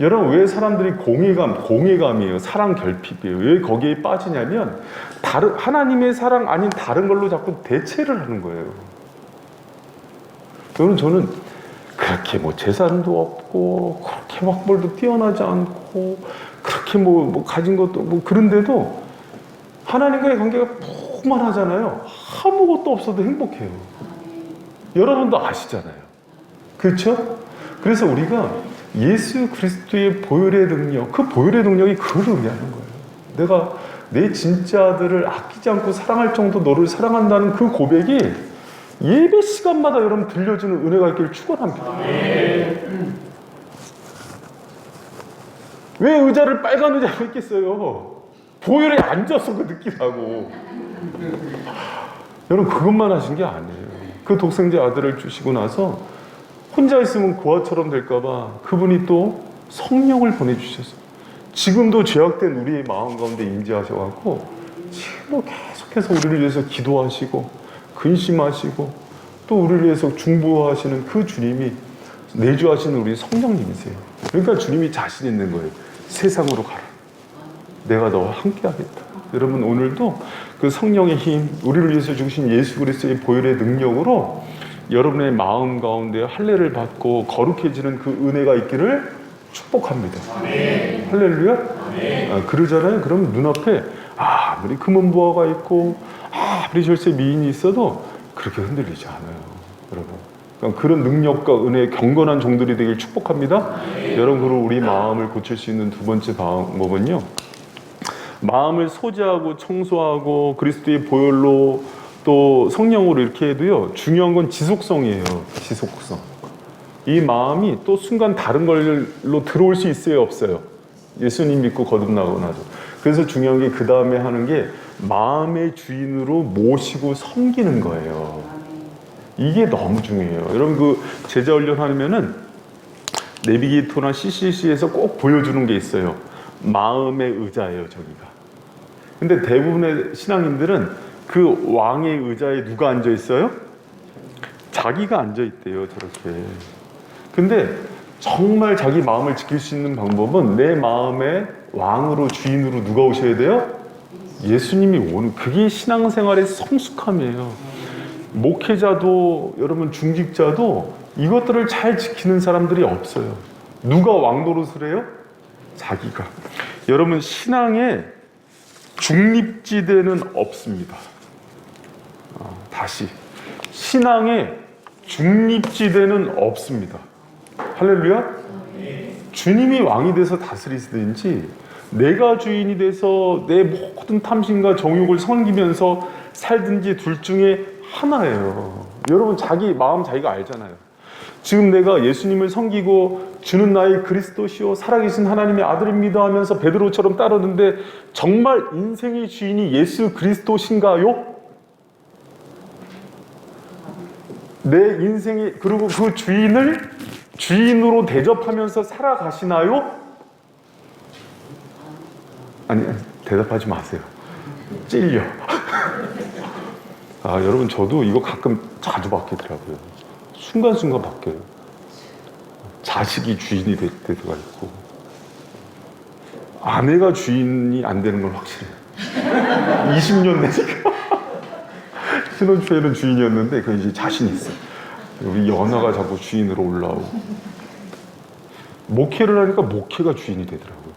여러분 왜 사람들이 공회감이에요. 사랑 결핍이에요. 왜 거기에 빠지냐면 하나님의 사랑 아닌 다른 걸로 자꾸 대체를 하는 거예요. 여러분 저는 그렇게 뭐 재산도 없고 그렇게 막 뭘도 뛰어나지 않고 그렇게 뭐 가진 것도 뭐 그런데도 하나님과의 관계가 풍만하잖아요. 아무것도 없어도 행복해요. 여러분도 아시잖아요. 그렇죠? 그래서 우리가 예수 그리스도의 보혈의 능력, 그 보혈의 능력이 그걸 의미하는 거예요. 내가 내 진짜 아들을 아끼지 않고 사랑할 정도 너를 사랑한다는 그 고백이 예배 시간마다 여러분 들려주는 은혜가 있기를 축원합니다. 왜 의자를 빨간 의자로 있겠어요? 보혈에 앉아서 그 느끼라고. 여러분 그것만 하신 게 아니에요. 그 독생자 아들을 주시고 나서 혼자 있으면 고아처럼 될까봐 그분이 또 성령을 보내주셨어요. 지금도 죄악된 우리의 마음 가운데 임재하셔갖고 지금도 계속해서 우리를 위해서 기도하시고 근심하시고 또 우리를 위해서 중보하시는 그 주님이 내주하시는 우리 성령님이세요. 그러니까 주님이 자신 있는 거예요. 세상으로 가라. 내가 너와 함께 하겠다. 여러분 오늘도 그 성령의 힘, 우리를 위해서 주신 예수 그리스도의 보혈의 능력으로 여러분의 마음 가운데 할례를 받고 거룩해지는 그 은혜가 있기를 축복합니다. 아멘. 할렐루야. 아멘. 그러잖아요. 그럼 눈앞에 아무리 금은보화가 있고 아무리 절세 미인이 있어도 그렇게 흔들리지 않아요. 여러분. 그러니까 그런 능력과 은혜의 경건한 종들이 되길 축복합니다. 여러분, 그리고 우리 마음을 고칠 수 있는 두 번째 방법은요, 마음을 소지하고 청소하고 그리스도의 보혈로 또 성령으로 이렇게 해도요, 중요한 건 지속성이에요. 지속성. 이 마음이 또 순간 다른 걸로 들어올 수 있어요, 없어요? 예수님 믿고 거듭나고 나죠. 그래서 중요한 게 그 다음에 하는 게 마음의 주인으로 모시고 섬기는 거예요. 이게 너무 중요해요. 여러분, 그 제자 훈련하면은 내비게이터나 CCC에서 꼭 보여주는 게 있어요. 마음의 의자예요, 저기가. 근데 대부분의 신앙인들은 그 왕의 의자에 누가 앉아 있어요? 자기가 앉아 있대요, 저렇게. 근데 정말 자기 마음을 지킬 수 있는 방법은 내 마음의 왕으로, 주인으로 누가 오셔야 돼요? 예수님이 오는, 그게 신앙생활의 성숙함이에요. 목회자도, 여러분 중직자도 이것들을 잘 지키는 사람들이 없어요. 누가 왕 노릇을 해요? 자기가. 여러분, 신앙에 중립지대는 없습니다. 다시, 신앙에 중립지대는 없습니다. 할렐루야? 주님이 왕이 돼서 다스리시든지 내가 주인이 돼서 내 모든 탐심과 정욕을 섬기면서 살든지 둘 중에 하나예요. 여러분, 자기 마음 자기가 알잖아요. 지금 내가 예수님을 섬기고 주는 나의 그리스도시요 살아계신 하나님의 아들입니다 하면서 베드로처럼 따르는데 정말 인생의 주인이 예수 그리스도신가요? 내 인생이, 그리고 그 주인을 주인으로 대접하면서 살아가시나요? 아니, 대답하지 마세요. 찔려. 여러분, 저도 이거 가끔 자주 바뀌더라고요. 순간순간 바뀌어요. 자식이 주인이 될 때가 있고, 아내가 주인이 안 되는 건 확실해요. 20년 되니까. 신혼 초에는 주인이었는데, 그 이제 자신이 있어요. 우리 연하가 자꾸 주인으로 올라오고. 목회를 하니까 목회가 주인이 되더라고요.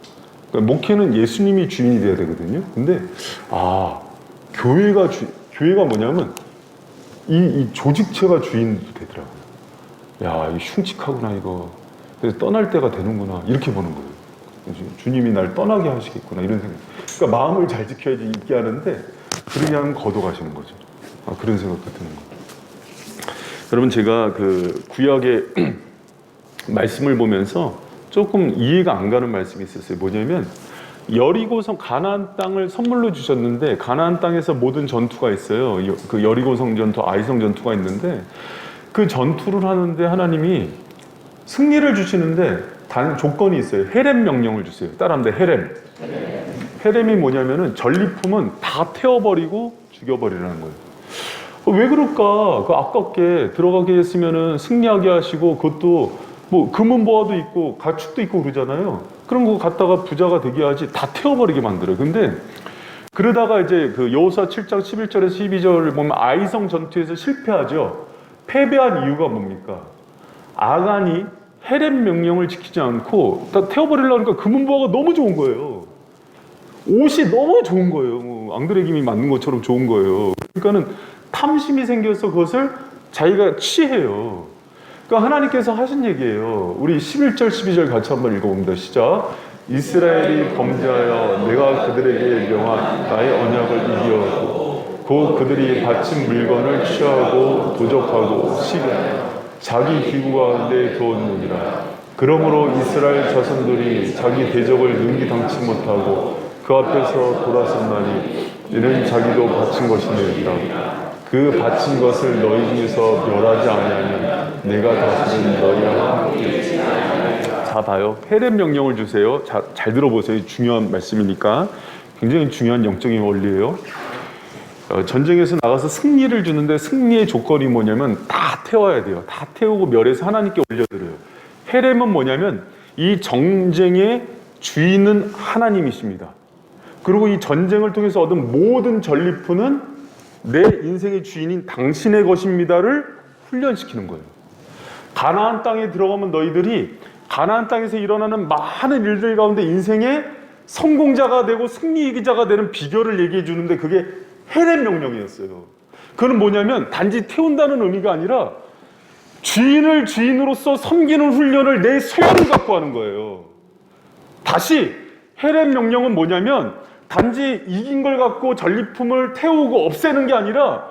그러니까 목회는 예수님이 주인이 돼야 되거든요. 근데, 교회가 뭐냐면, 이 조직체가 주인도 되더라고요. 야, 이 흉측하구나, 이거. 그래서 떠날 때가 되는구나. 이렇게 보는 거예요. 주님이 날 떠나게 하시겠구나. 이런 생각. 그러니까 마음을 잘 지켜야지 있게 하는데, 그러게 하면 거둬가시는 거죠. 그런 생각도 드는 거예요. 여러분, 제가 그 구약의 말씀을 보면서 조금 이해가 안 가는 말씀이 있었어요. 뭐냐면, 여리고성, 가나안 땅을 선물로 주셨는데 가나안 땅에서 모든 전투가 있어요. 그 여리고성 전투, 아이성 전투가 있는데 그 전투를 하는데 하나님이 승리를 주시는데 단 조건이 있어요. 헤렘 명령을 주세요. 따라합니다. 헤렘. 헤렘이 뭐냐면은 전리품은 다 태워버리고 죽여버리라는 거예요. 왜 그럴까? 그 아깝게 들어가게 했으면은 승리하게 하시고, 그것도 뭐 금은 보화도 있고 가축도 있고 그러잖아요. 그런 거 갖다가 부자가 되게 하지, 다 태워버리게 만들어요. 근데 그러다가 이제 그 여호수아 7장 11절에서 12절을 보면 아이성 전투에서 실패하죠. 패배한 이유가 뭡니까? 아간이 헤렘 명령을 지키지 않고 다 태워버리려고 하니까 금은 보화가 너무 좋은 거예요. 옷이 너무 좋은 거예요. 뭐 앙드레김이 맞는 것처럼 좋은 거예요. 그러니까는 탐심이 생겨서 그것을 자기가 취해요. 그러니까 하나님께서 하신 얘기예요. 우리 11절, 12절 같이 한번 읽어봅니다. 시작. 이스라엘이 범죄하여 내가 그들에게 명한 나의 언약을 이기었고 곧 그들이 바친 물건을 취하고 도적하고 시기하여 자기 기구 가운데 두었느니라. 그러므로 이스라엘 자손들이 자기 대적을 능기당치 못하고 그 앞에서 돌아섰나니 이는 자기도 바친 것이니라. 그 바친 것을 너희 중에서 멸하지 아니하면 내가 다시는 너희와 함께. 자, 봐요. 헤렘 명령을 주세요. 자, 잘 들어보세요. 중요한 말씀이니까. 굉장히 중요한 영적인 원리예요. 전쟁에서 나가서 승리를 주는데 승리의 조건이 뭐냐면 다 태워야 돼요. 다 태우고 멸해서 하나님께 올려드려요. 헤렘은 뭐냐면 이 전쟁의 주인은 하나님이십니다. 그리고 이 전쟁을 통해서 얻은 모든 전리품은 내 인생의 주인인 당신의 것입니다를 훈련시키는 거예요. 가나안 땅에 들어가면 너희들이 가나안 땅에서 일어나는 많은 일들 가운데 인생의 성공자가 되고 승리자가 되는 비결을 얘기해 주는데 그게 헤렘 명령이었어요. 그건 뭐냐면 단지 태운다는 의미가 아니라 주인을 주인으로서 섬기는 훈련을 내 소원을 갖고 하는 거예요. 다시 헬의 명령은 뭐냐면 단지 이긴 걸 갖고 전리품을 태우고 없애는 게 아니라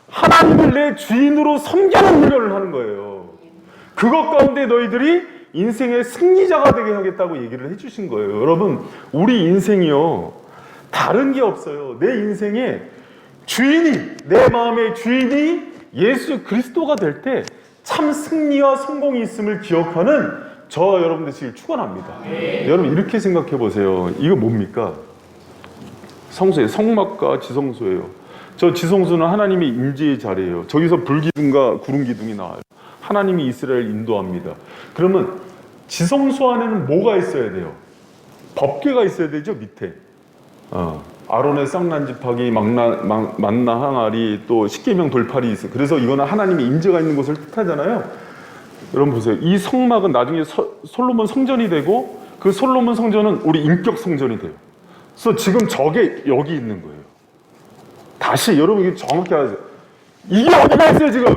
하나님을 내 주인으로 섬기는 훈련을 하는 거예요. 그것 가운데 너희들이 인생의 승리자가 되게 하겠다고 얘기를 해주신 거예요. 여러분, 우리 인생이요, 다른 게 없어요. 내 인생에 주인이, 내 마음의 주인이 예수 그리스도가 될 때 참 승리와 성공이 있음을 기억하는 저와 여러분 되시길 축원합니다. 여러분, 이렇게 생각해 보세요. 이거 뭡니까? 성소예요. 성막과 지성소예요. 저 지성소는 하나님의 임재의 자리예요. 저기서 불기둥과 구름기둥이 나와요. 하나님이 이스라엘 인도합니다. 그러면 지성소 안에는 뭐가 있어야 돼요? 법궤가 있어야 되죠, 밑에. 아론의 쌍난지파기, 만나 항아리, 또 십계명 돌팔이 있어요. 그래서 이거는 하나님의 임재가 있는 곳을 뜻하잖아요. 여러분 보세요. 이 성막은 나중에 솔로몬 성전이 되고, 그 솔로몬 성전은 우리 인격 성전이 돼요. 그래서 지금 저게 여기 있는 거예요. 다시 여러분 이게 정확히 하세요. 이게 어디가 있어요 지금?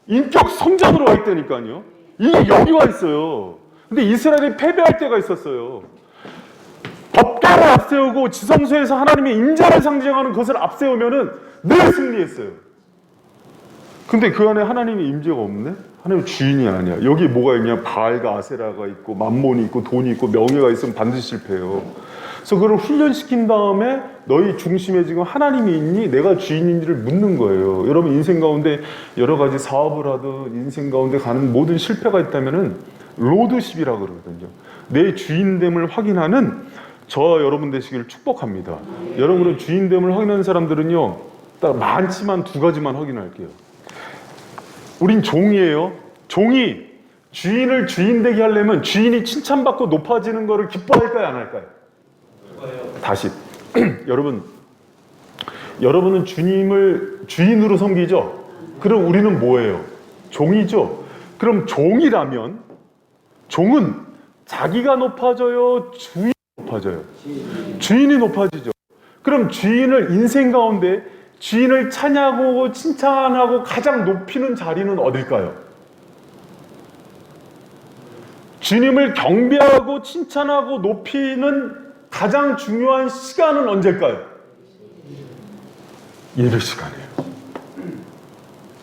인격 성전으로 와 있다니까요. 이게 여기 와 있어요. 근데 이스라엘이 패배할 때가 있었어요. 법궤를 앞세우고 지성소에서 하나님의 임재를 상징하는 것을 앞세우면은 늘 승리했어요. 근데 그 안에 하나님의 임재가 없네? 하나님의 주인이 아니야. 여기 뭐가 있냐? 바알과 아세라가 있고 만몬이 있고 돈이 있고 명예가 있으면 반드시 실패해요. 그래서 그걸 훈련시킨 다음에 너희 중심에 지금 하나님이 있니? 내가 주인인지를 묻는 거예요. 여러분 인생 가운데 여러 가지 사업을 하든 인생 가운데 가는 모든 실패가 있다면은 로드십이라고 그러거든요. 내 주인됨을 확인하는 저와 여러분 되시기를 축복합니다. 여러분은 주인됨을 확인하는 사람들은요, 딱 많지만 두 가지만 확인할게요. 우린 종이에요. 종이 주인을 주인되게 하려면 주인이 칭찬받고 높아지는 것을 기뻐할까요, 안 할까요? 다시 여러분은 주님을 주인으로 섬기죠? 그럼 우리는 뭐예요? 종이죠? 그럼 종이라면 종은 자기가 높아져요? 주인이 높아져요? 주인이 높아지죠. 그럼 주인을 인생 가운데 주인을 찬양하고 칭찬하고 가장 높이는 자리는 어딜까요? 주님을 경배하고 칭찬하고 높이는 가장 중요한 시간은 언제일까요? 예배 시간이에요.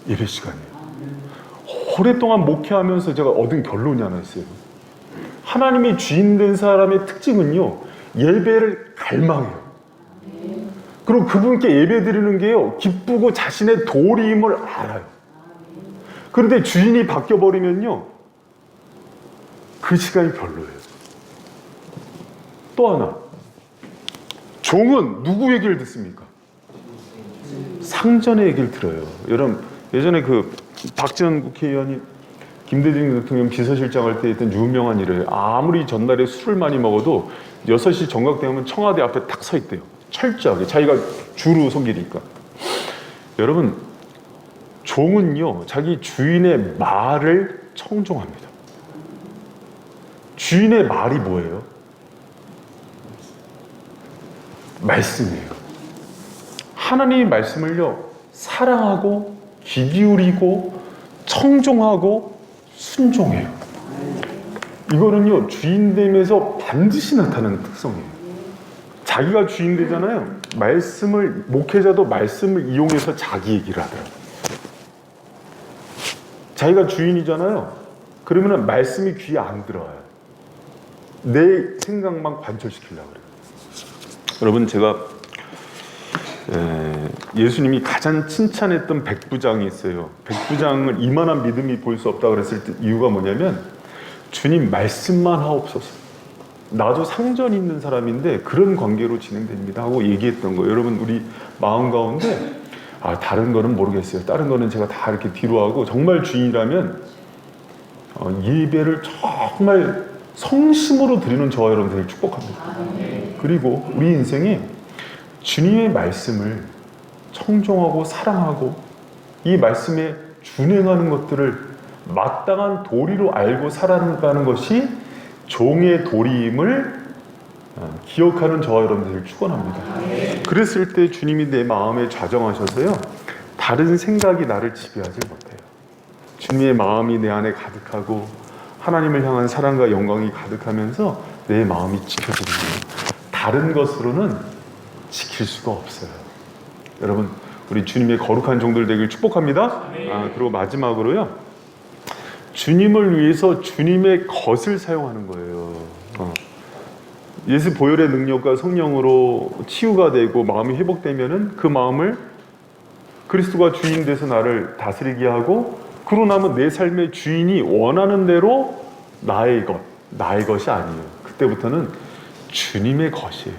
예배 시간이에요. 오랫동안 목회하면서 제가 얻은 결론이 하나 있어요. 하나님이 주인 된 사람의 특징은요, 예배를 갈망해요. 그리고 그분께 예배 드리는 게요, 기쁘고 자신의 도리임을 알아요. 그런데 주인이 바뀌어버리면요, 그 시간이 별로예요. 또 하나, 종은 누구 얘기를 듣습니까? 상전의 얘기를 들어요. 여러분, 예전에 그 박지원 국회의원이 김대중 대통령 비서실장 할 때 했던 유명한 일이에요. 아무리 전날에 술을 많이 먹어도 6시 정각되면 청와대 앞에 딱 서 있대요. 철저하게. 자기가 주로 섬기니까. 여러분, 종은요, 자기 주인의 말을 청종합니다. 주인의 말이 뭐예요? 말씀이에요. 하나님의 말씀을요, 사랑하고 귀 기울이고 청종하고 순종해요. 이거는요, 주인됨에서 반드시 나타나는 특성이에요. 자기가 주인 되잖아요. 말씀을, 목회자도 말씀을 이용해서 자기 얘기를 하더라고요. 자기가 주인이잖아요. 그러면 말씀이 귀에 안 들어와요. 내 생각만 관철시키려고 그래요. 여러분, 제가 예수님이 가장 칭찬했던 백부장이 있어요. 백부장을 이만한 믿음이 볼 수 없다고 그랬을 때 이유가 뭐냐면, 주님 말씀만 하옵소서. 나도 상전 있는 사람인데 그런 관계로 진행됩니다 하고 얘기했던 거예요. 여러분, 우리 마음 가운데 다른 거는 모르겠어요. 다른 거는 제가 다 이렇게 뒤로 하고, 정말 주인이라면 예배를 정말 성심으로 드리는 저와 여러분들을 축복합니다. 그리고 우리 인생에 주님의 말씀을 청종하고 사랑하고 이 말씀에 준행하는 것들을 마땅한 도리로 알고 살아가는 것이 종의 도리임을 기억하는 저와 여러분들을 축원합니다. 그랬을 때 주님이 내 마음에 좌정하셔서요, 다른 생각이 나를 지배하지 못해요. 주님의 마음이 내 안에 가득하고 하나님을 향한 사랑과 영광이 가득하면서 내 마음이 지켜지는 거예요. 다른 것으로는 지킬 수가 없어요. 여러분, 우리 주님의 거룩한 종들 되길 축복합니다. 그리고 마지막으로요, 주님을 위해서 주님의 것을 사용하는 거예요. 예수 보혈의 능력과 성령으로 치유가 되고 마음이 회복되면은 그 마음을 그리스도가 주인 돼서 나를 다스리게 하고, 그러고 나면 내 삶의 주인이 원하는 대로 나의 것이 아니에요. 그때부터는 주님의 것이에요.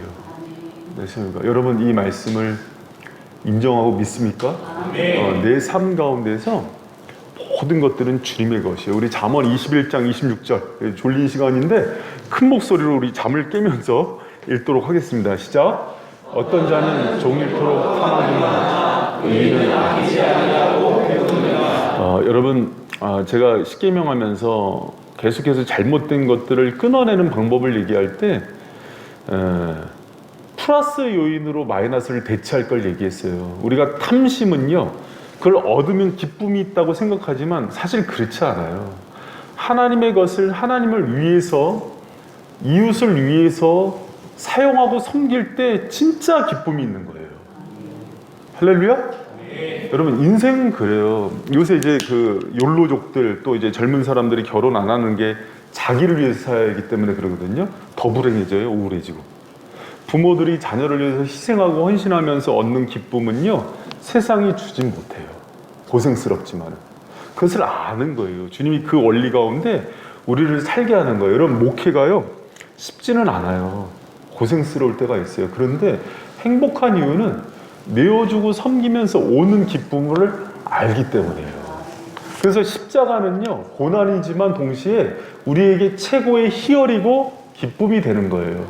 됐습니까? 여러분, 이 말씀을 인정하고 믿습니까? 내 삶 가운데서 모든 것들은 주님의 것이에요. 우리 잠언 21장 26절, 졸린 시간인데 큰 목소리로 우리 잠을 깨면서 읽도록 하겠습니다. 시작. 어떤 자는 종일토록 탐하지만 의인은 아끼지 아니하고 배우느니라. 여러분, 제가 십계명하면서 계속해서 잘못된 것들을 끊어내는 방법을 얘기할 때 플러스 요인으로 마이너스를 대체할 걸 얘기했어요. 우리가 탐심은요, 그걸 얻으면 기쁨이 있다고 생각하지만 사실 그렇지 않아요. 하나님의 것을 하나님을 위해서, 이웃을 위해서 사용하고 섬길 때 진짜 기쁨이 있는 거예요. 할렐루야? 네. 여러분, 인생은 그래요. 요새 이제 그 욜로족들, 또 이제 젊은 사람들이 결혼 안 하는 게 자기를 위해서 살기 때문에 그러거든요. 더 불행해져요. 우울해지고. 부모들이 자녀를 위해서 희생하고 헌신하면서 얻는 기쁨은요, 세상이 주진 못해요. 고생스럽지만 그것을 아는 거예요. 주님이 그 원리 가운데 우리를 살게 하는 거예요. 여러분, 목회가요, 쉽지는 않아요. 고생스러울 때가 있어요. 그런데 행복한 이유는 내어주고 섬기면서 오는 기쁨을 알기 때문이에요. 그래서 십자가는요, 고난이지만 동시에 우리에게 최고의 희열이고 기쁨이 되는 거예요.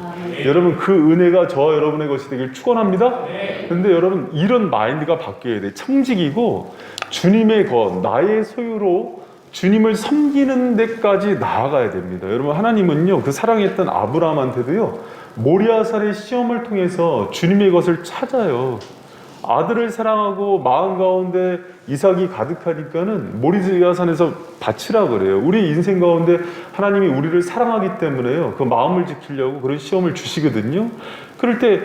여러분, 그 은혜가 저와 여러분의 것이 되길 축원합니다. 그런데 여러분, 이런 마인드가 바뀌어야 돼. 청직이고 주님의 것, 나의 소유로 주님을 섬기는 데까지 나아가야 됩니다. 여러분, 하나님은요, 그 사랑했던 아브라함한테도요, 모리아산의 시험을 통해서 주님의 것을 찾아요. 아들을 사랑하고 마음 가운데 이삭이 가득하니까는 모리아산에서 바치라 그래요. 우리 인생 가운데 하나님이 우리를 사랑하기 때문에요, 그 마음을 지키려고 그런 시험을 주시거든요. 그럴 때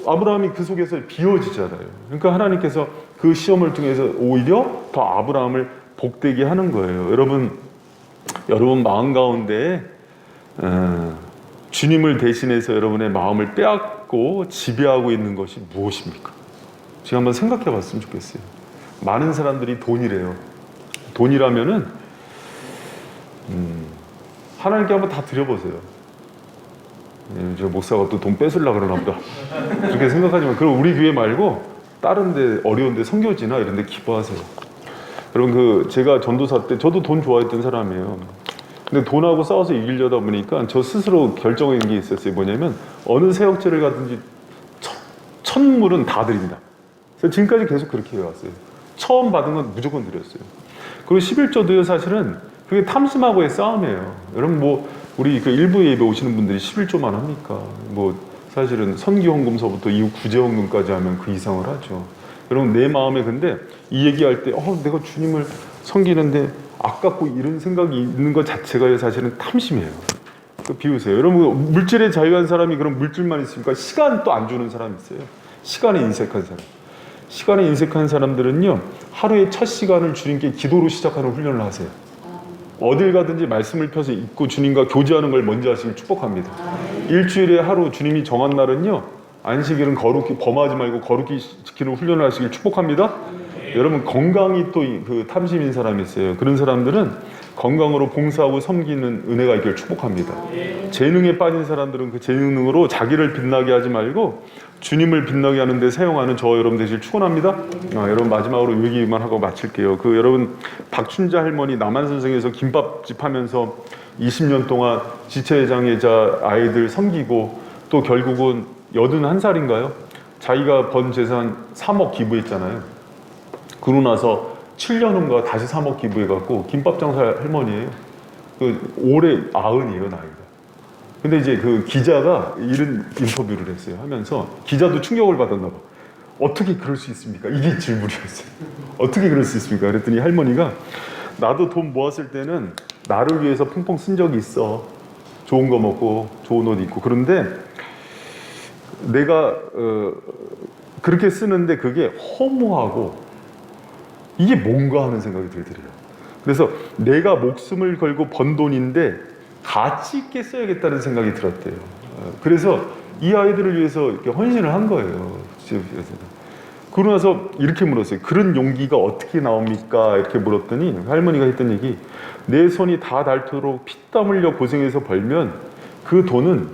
아브라함이 그 속에서 비워지잖아요. 그러니까 하나님께서 그 시험을 통해서 오히려 더 아브라함을 복되게 하는 거예요. 여러분 마음 가운데 주님을 대신해서 여러분의 마음을 빼앗고 지배하고 있는 것이 무엇입니까? 제가 한번 생각해 봤으면 좋겠어요. 많은 사람들이 돈이래요. 돈이라면은 하나님께 한번 다 드려보세요. 저 목사가 또 돈 뺏으려고 그러나 보다. 그렇게 생각하지만, 그럼 우리 교회 말고 다른 데, 어려운 데, 선교지나 이런 데 기뻐하세요. 여러분, 제가 전도사 때 저도 돈 좋아했던 사람이에요. 근데 돈하고 싸워서 이기려다 보니까 저 스스로 결정한 게 있었어요. 뭐냐면, 어느 세역지를 가든지 첫 물은 다 드린다. 그래서 지금까지 계속 그렇게 해왔어요. 처음 받은 건 무조건 드렸어요. 그리고 11조도요, 사실은 그게 탐심하고의 싸움이에요. 여러분, 우리 그 일부 예배 오시는 분들이 11조만 합니까? 사실은 선기헌금서부터 이후 구제헌금까지 하면 그 이상을 하죠. 여러분, 내 마음에 근데 이 얘기할 때 내가 주님을 섬기는데 아깝고 이런 생각이 있는 것 자체가 사실은 탐심이에요. 비우세요. 여러분, 물질에 자유한 사람이 그럼 물질만 있습니까? 시간 또 안 주는 사람이 있어요. 시간에 인색한 사람. 시간에 인색한 사람들은요, 하루의 첫 시간을 주님께 기도로 시작하는 훈련을 하세요. 어딜 가든지 말씀을 펴서 읽고 주님과 교제하는 걸 먼저 하시길 축복합니다. 일주일에 하루 주님이 정한 날은요, 안식일은 거룩히 범하지 말고 거룩히 지키는 훈련을 하시길 축복합니다. 여러분, 건강이 또 그 탐심인 사람이 있어요. 그런 사람들은 건강으로 봉사하고 섬기는 은혜가 있길 축복합니다. 재능에 빠진 사람들은 그 재능으로 자기를 빛나게 하지 말고 주님을 빛나게 하는 데 사용하는 저와 여러분 되시길 축원합니다. 여러분, 마지막으로 얘기만 하고 마칠게요. 여러분, 박춘자 할머니 남한선생에서 김밥집 하면서 20년 동안 지체장애자 아이들 섬기고, 또 결국은 81살인가요? 자기가 번 재산 3억 기부했잖아요. 그러고 나서 7년 후인가 다시 3억 기부해갖고 김밥 장사 할머니예요. 올해 90이에요, 나이가. 근데 이제 그 기자가 이런 인터뷰를 했어요. 하면서 기자도 충격을 받았나 봐. 어떻게 그럴 수 있습니까? 이게 질문이었어요. 어떻게 그럴 수 있습니까? 그랬더니 할머니가, 나도 돈 모았을 때는 나를 위해서 펑펑 쓴 적이 있어. 좋은 거 먹고 좋은 옷 입고. 그런데 내가 그렇게 쓰는데 그게 허무하고 이게 뭔가 하는 생각이 들더래요. 그래서 내가 목숨을 걸고 번 돈인데 가치 있게 써야겠다는 생각이 들었대요. 그래서 이 아이들을 위해서 이렇게 헌신을 한 거예요. 그러고 나서 이렇게 물었어요. 그런 용기가 어떻게 나옵니까? 이렇게 물었더니 할머니가 했던 얘기, 내 손이 다 닳도록 피땀 흘려 고생해서 벌면 그 돈은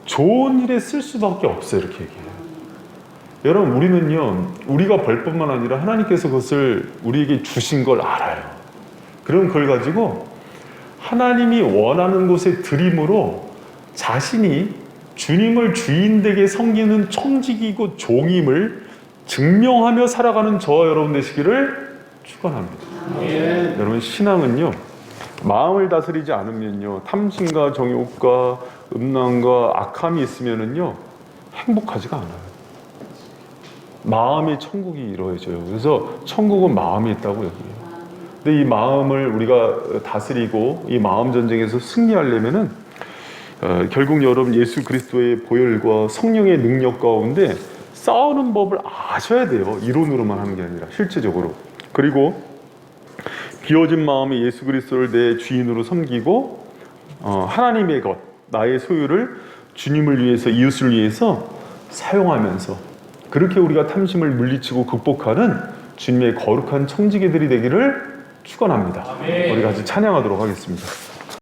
좋은 일에 쓸 수밖에 없어요. 이렇게 얘기해요. 여러분, 우리는요, 우리가 벌 뿐만 아니라 하나님께서 그것을 우리에게 주신 걸 알아요. 그럼 그걸 가지고 하나님이 원하는 곳에 드림으로 자신이 주님을 주인되게 섬기는 청직이고 종임을 증명하며 살아가는 저와 여러분 되시기를 축원합니다. 여러분, 신앙은요, 마음을 다스리지 않으면요, 탐심과 정욕과 음란과 악함이 있으면은요, 행복하지가 않아요. 마음이 천국이 이루어져요. 그래서 천국은 마음에 있다고 얘기해요. 근데 이 마음을 우리가 다스리고 이 마음 전쟁에서 승리하려면은 결국 여러분 예수 그리스도의 보혈과 성령의 능력 가운데 싸우는 법을 아셔야 돼요. 이론으로만 하는 게 아니라 실제적으로. 그리고 비워진 마음에 예수 그리스도를 내 주인으로 섬기고 하나님의 것, 나의 소유를 주님을 위해서, 이웃을 위해서 사용하면서 그렇게 우리가 탐심을 물리치고 극복하는 주님의 거룩한 청지기들이 되기를 축원합니다. 우리 같이 찬양하도록 하겠습니다.